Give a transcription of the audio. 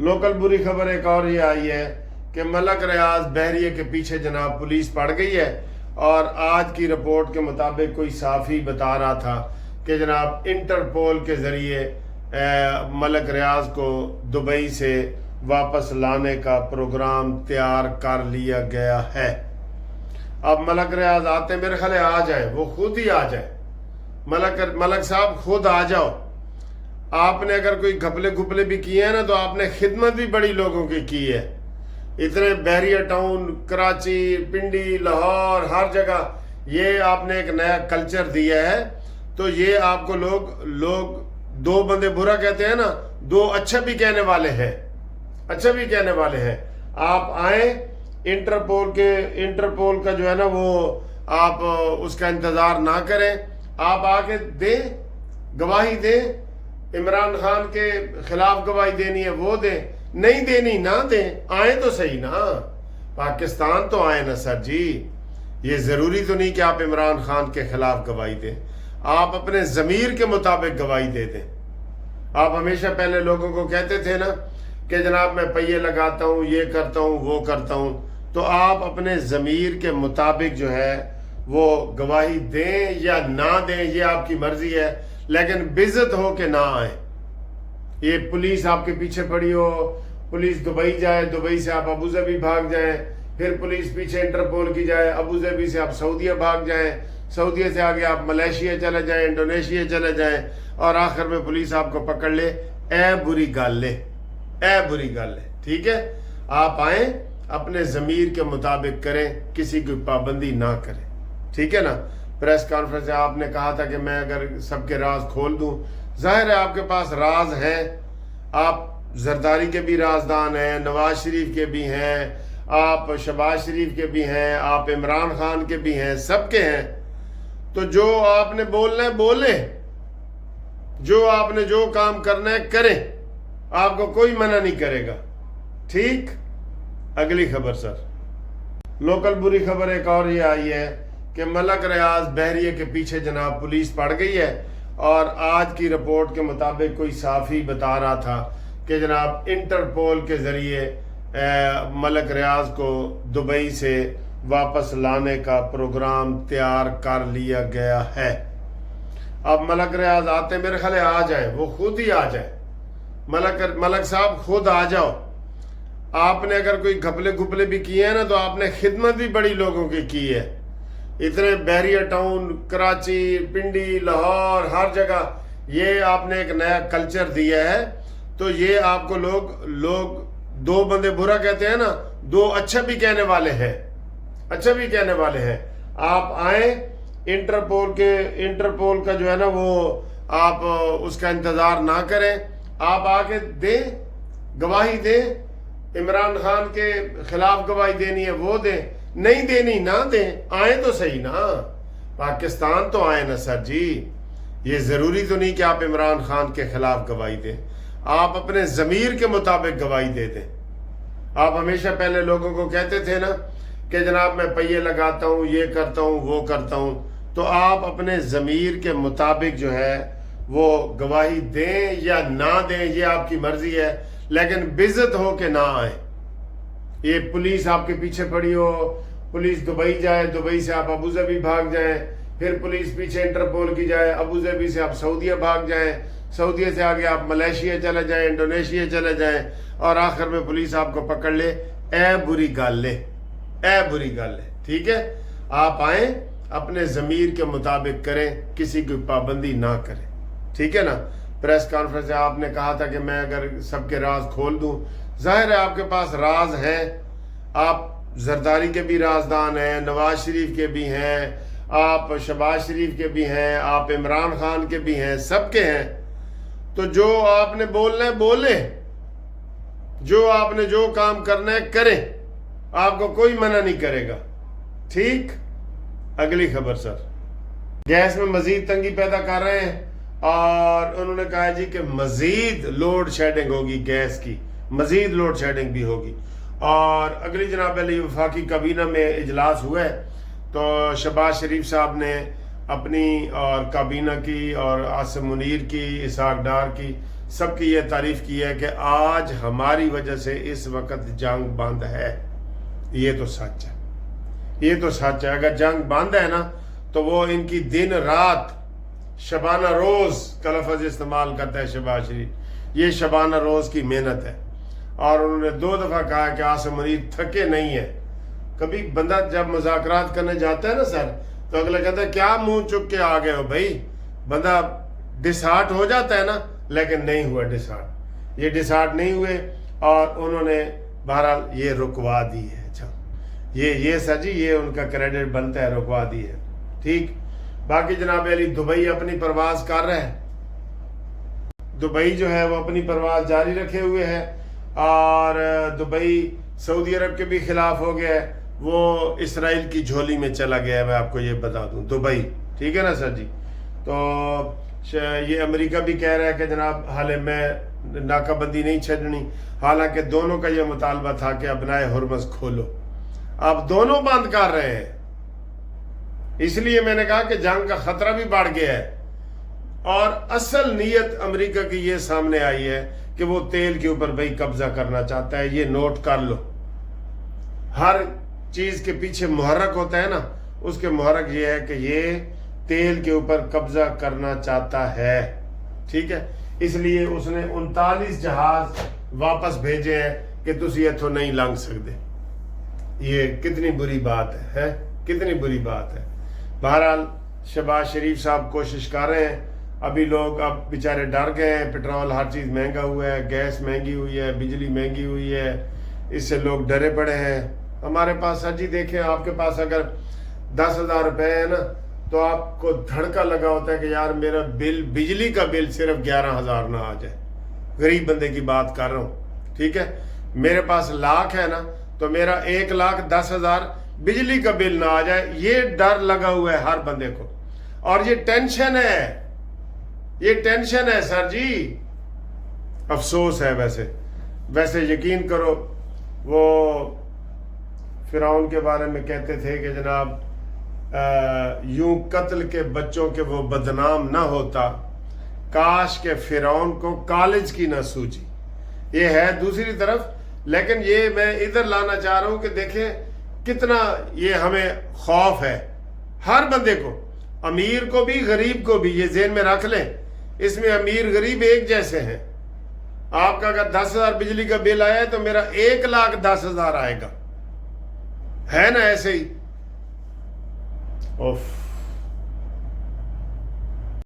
Local بری خبر ایک اور یہ آئی ہے کہ ملک ریاض بحریہ کے پیچھے جناب پولیس پڑ گئی ہے، اور آج کی رپورٹ کے مطابق کوئی صحافی بتا رہا تھا کہ جناب انٹرپول کے ذریعے ملک ریاض کو دبئی سے واپس لانے کا پروگرام تیار کر لیا گیا ہے۔ اب ملک ریاض آتے میرے خیال آ جائیں، وہ خود ہی آ جائیں۔ ملک صاحب خود آ جاؤ۔ آپ نے اگر کوئی گھپلے بھی کیے ہیں نا تو آپ نے خدمت بھی بڑی لوگوں کی ہے۔ اتنے بحریہ ٹاؤن، کراچی، پنڈی، لاہور، ہر جگہ یہ آپ نے ایک نیا کلچر دیا ہے، تو یہ آپ کو لوگ دو بندے برا کہتے ہیں نا، دو اچھا بھی کہنے والے ہیں، اچھا بھی کہنے والے ہیں۔ آپ آئیں، انٹرپول کا جو ہے نا وہ آپ اس کا انتظار نہ کریں، آپ آ کے دیں، گواہی دیں۔ عمران خان کے خلاف گواہی دینی ہے وہ دیں، نہیں دینی نہ دیں، آئیں تو صحیح نا، پاکستان تو آئیں نا سر جی۔ یہ ضروری تو نہیں کہ آپ عمران خان کے خلاف گواہی دیں، آپ اپنے ضمیر کے مطابق گواہی دے دیں۔ آپ ہمیشہ پہلے لوگوں کو کہتے تھے نا کہ جناب میں پہیے لگاتا ہوں، یہ کرتا ہوں، وہ کرتا ہوں، تو آپ اپنے ضمیر کے مطابق جو ہے وہ گواہی دیں یا نہ دیں، یہ آپ کی مرضی ہے، لیکن بےعزت ہو کے نہ آئیں۔ یہ پولیس آپ کے پیچھے پڑی ہو، پولیس دبئی جائے، دبئی سے آپ ابوظہبی بھاگ جائیں، پھر پولیس پیچھے انٹرپول کی جائے، ابوظہبی سے آپ سعودیہ بھاگ جائیں، سعودیہ سے آگے آپ ملیشیا چلے جائیں، انڈونیشیا چلے جائیں، اور آخر میں پولیس آپ کو پکڑ لے، اے بری گل ہے، اے بری گل ہے۔ ٹھیک ہے، آپ آئیں، اپنے ضمیر کے مطابق کریں، کسی کی پابندی نہ کریں۔ ٹھیک ہے نا۔ پریس کانفرنس میں آپ نے کہا تھا کہ میں اگر سب کے راز کھول دوں، ظاہر ہے آپ کے پاس راز ہیں، آپ زرداری کے بھی رازدان ہیں، نواز شریف کے بھی ہیں، آپ شہباز شریف کے بھی ہیں، آپ عمران خان کے بھی ہیں، سب کے ہیں۔ تو جو آپ نے بولنا ہے بولیں، جو آپ نے جو کام کرنا ہے کریں، آپ کو کوئی منع نہیں کرے گا۔ ٹھیک، اگلی خبر سر۔ لوکل بری خبر ایک اور یہ آئی ہے کہ ملک ریاض بحریہ کے پیچھے جناب پولیس پڑ گئی ہے، اور آج کی رپورٹ کے مطابق کوئی صحافی بتا رہا تھا کہ جناب انٹرپول کے ذریعے ملک ریاض کو دبئی سے واپس لانے کا پروگرام تیار کر لیا گیا ہے۔ اب ملک ریاض آتے میرے خیال آ جائیں، وہ خود ہی آ جائیں۔ ملک صاحب خود آ جاؤ۔ آپ نے اگر کوئی گھپلے بھی کیے ہیں نا تو آپ نے خدمت بھی بڑی لوگوں کی ہے۔ اتنے بحریہ ٹاؤن، کراچی، پنڈی، لاہور، ہر جگہ یہ آپ نے ایک نیا کلچر دیا ہے، تو یہ آپ کو لوگ دو بندے برا کہتے ہیں نا، دو اچھا بھی کہنے والے ہیں، اچھا بھی کہنے والے ہیں۔ آپ آئیں، انٹرپول کا جو ہے نا وہ آپ اس کا انتظار نہ کریں، آپ آ کے دیں، گواہی دیں۔ عمران خان کے خلاف گواہی دینی ہے وہ دیں، نہیں دینی نہ دیں، آئیں تو صحیح نا، پاکستان تو آئیں نا سر جی۔ یہ ضروری تو نہیں کہ آپ عمران خان کے خلاف گواہی دیں، آپ اپنے ضمیر کے مطابق گواہی دے دیں۔ آپ ہمیشہ پہلے لوگوں کو کہتے تھے نا کہ جناب میں پہیے لگاتا ہوں، یہ کرتا ہوں، وہ کرتا ہوں، تو آپ اپنے ضمیر کے مطابق جو ہے وہ گواہی دیں یا نہ دیں، یہ آپ کی مرضی ہے، لیکن بےعزت ہو کے نہ آئیں۔ یہ پولیس آپ کے پیچھے پڑی ہو، پولیس دبئی جائے، دبئی سے آپ ابوظہبی بھاگ جائیں، پھر پولیس پیچھے انٹرپول کی جائے، ابوظہبی سے آپ سعودیہ بھاگ جائیں، سعودیہ سے آگے آپ ملیشیا چلے جائیں، انڈونیشیا چلے جائیں، اور آخر میں پولیس آپ کو پکڑ لے، اے بری گل ہے، اے بری گل ہے۔ ٹھیک ہے، آپ آئیں، اپنے ضمیر کے مطابق کریں، کسی کی پابندی نہ کریں۔ ٹھیک ہے نا۔ پریس کانفرنس میں آپ نے کہا تھا کہ میں اگر سب کے راز کھول دوں، ظاہر ہے آپ کے پاس راز ہیں، آپ زرداری کے بھی رازدان ہیں، نواز شریف کے بھی ہیں، آپ شہباز شریف کے بھی ہیں، آپ عمران خان کے بھی ہیں، سب کے ہیں۔ تو جو آپ نے بولنا ہے بولیں، جو آپ نے جو کام کرنا ہے کریں، آپ کو کوئی منع نہیں کرے گا۔ ٹھیک، اگلی خبر سر۔ گیس میں مزید تنگی پیدا کر رہے ہیں، اور انہوں نے کہا جی کہ مزید لوڈ شیڈنگ ہوگی، گیس کی مزید لوڈ شیڈنگ بھی ہوگی۔ اور اگلی جناب علی وفاقی کابینہ میں اجلاس ہوا ہے، تو شہباز شریف صاحب نے اپنی اور کابینہ کی اور عاصم منیر کی، اسحاق ڈار کی، سب کی یہ تعریف کی ہے کہ آج ہماری وجہ سے اس وقت جنگ بند ہے. یہ تو سچ ہے, یہ تو سچ ہے. اگر جنگ بند ہے نا تو وہ ان کی دن رات شبانہ روز کا لفظ استعمال کرتا ہے شہباز شریف. یہ شبانہ روز کی محنت ہے. اور انہوں نے 2 دفعہ کہا کہ عاصم منیر تھکے نہیں ہیں. کبھی بندہ جب مذاکرات کرنے جاتا ہے نا سر, تو اگلا کہتا ہے کیا منہ چک کے آ گئے ہو بھائی. بندہ ڈسہارٹ ہو جاتا ہے نا, لیکن نہیں ہوا ڈسہارٹ. یہ ڈسہارٹ نہیں ہوئے اور انہوں نے بہرحال یہ رکوا دی ہے. اچھا یہ سر جی یہ ان کا کریڈٹ بنتا ہے, رکوا دی ہے. ٹھیک. باقی جناب علی دبئی اپنی پرواز کر رہا ہے. دبئی جو ہے وہ اپنی پرواز جاری رکھے ہوئے ہے, اور دبئی سعودی عرب کے بھی خلاف ہو گیا ہے. وہ اسرائیل کی جھولی میں چلا گیا ہے, میں آپ کو یہ بتا دوں. دبئی, ٹھیک ہے نا سر جی. تو یہ امریکہ بھی کہہ رہا ہے کہ جناب حالے میں ناکہ بندی نہیں چھڑنی, حالانکہ دونوں کا یہ مطالبہ تھا کہ ابنائے ہرمز کھولو. اب دونوں بند کر رہے ہیں. اس لیے میں نے کہا کہ جنگ کا خطرہ بھی بڑھ گیا ہے. اور اصل نیت امریکہ کی یہ سامنے آئی ہے کہ وہ تیل کے اوپر بھائی قبضہ کرنا چاہتا ہے. یہ نوٹ کر لو, ہر چیز کے پیچھے محرک ہوتا ہے نا, اس کے محرک یہ ہے کہ یہ تیل کے اوپر قبضہ کرنا چاہتا ہے. ٹھیک ہے. اس لیے اس نے 39 جہاز واپس بھیجے ہیں کہ تسی اتھوں نہیں لنگ سکتے. یہ کتنی بری بات ہے, کتنی بری بات ہے. بہرحال شہباز شریف صاحب کوشش کر رہے ہیں. ابھی لوگ اب بیچارے ڈر گئے ہیں, پیٹرول ہر چیز مہنگا ہوا ہے, گیس مہنگی ہوئی ہے, بجلی مہنگی ہوئی ہے, اس سے لوگ ڈرے پڑے ہیں. ہمارے پاس سر جی دیکھیں, آپ کے پاس اگر 10,000 روپے ہے نا تو آپ کو دھڑکا لگا ہوتا ہے کہ یار میرا بل, بجلی کا بل صرف 11,000 نہ آ جائے. غریب بندے کی بات کر رہا ہوں. ٹھیک ہے. میرے پاس لاکھ ہے نا تو میرا 1,10,000 بجلی کا بل نہ آ جائے, یہ ڈر لگا ہوا ہے ہر بندے کو. اور یہ ٹینشن ہے, یہ ٹینشن ہے سر جی. افسوس ہے. ویسے یقین کرو وہ فرعون کے بارے میں کہتے تھے کہ جناب یوں قتل کے بچوں کے وہ بدنام نہ ہوتا, کاش کہ فرعون کو کالج کی نہ سوچی. یہ ہے دوسری طرف, لیکن یہ میں ادھر لانا چاہ رہا ہوں کہ دیکھیں کتنا یہ ہمیں خوف ہے ہر بندے کو, امیر کو بھی غریب کو بھی. یہ ذہن میں رکھ لیں, اس میں امیر غریب ایک جیسے ہیں. آپ کا اگر 10,000 بجلی کا بل آیا ہے تو میرا 1,10,000 آئے گا, ہے نا ایسے ہی. اوف.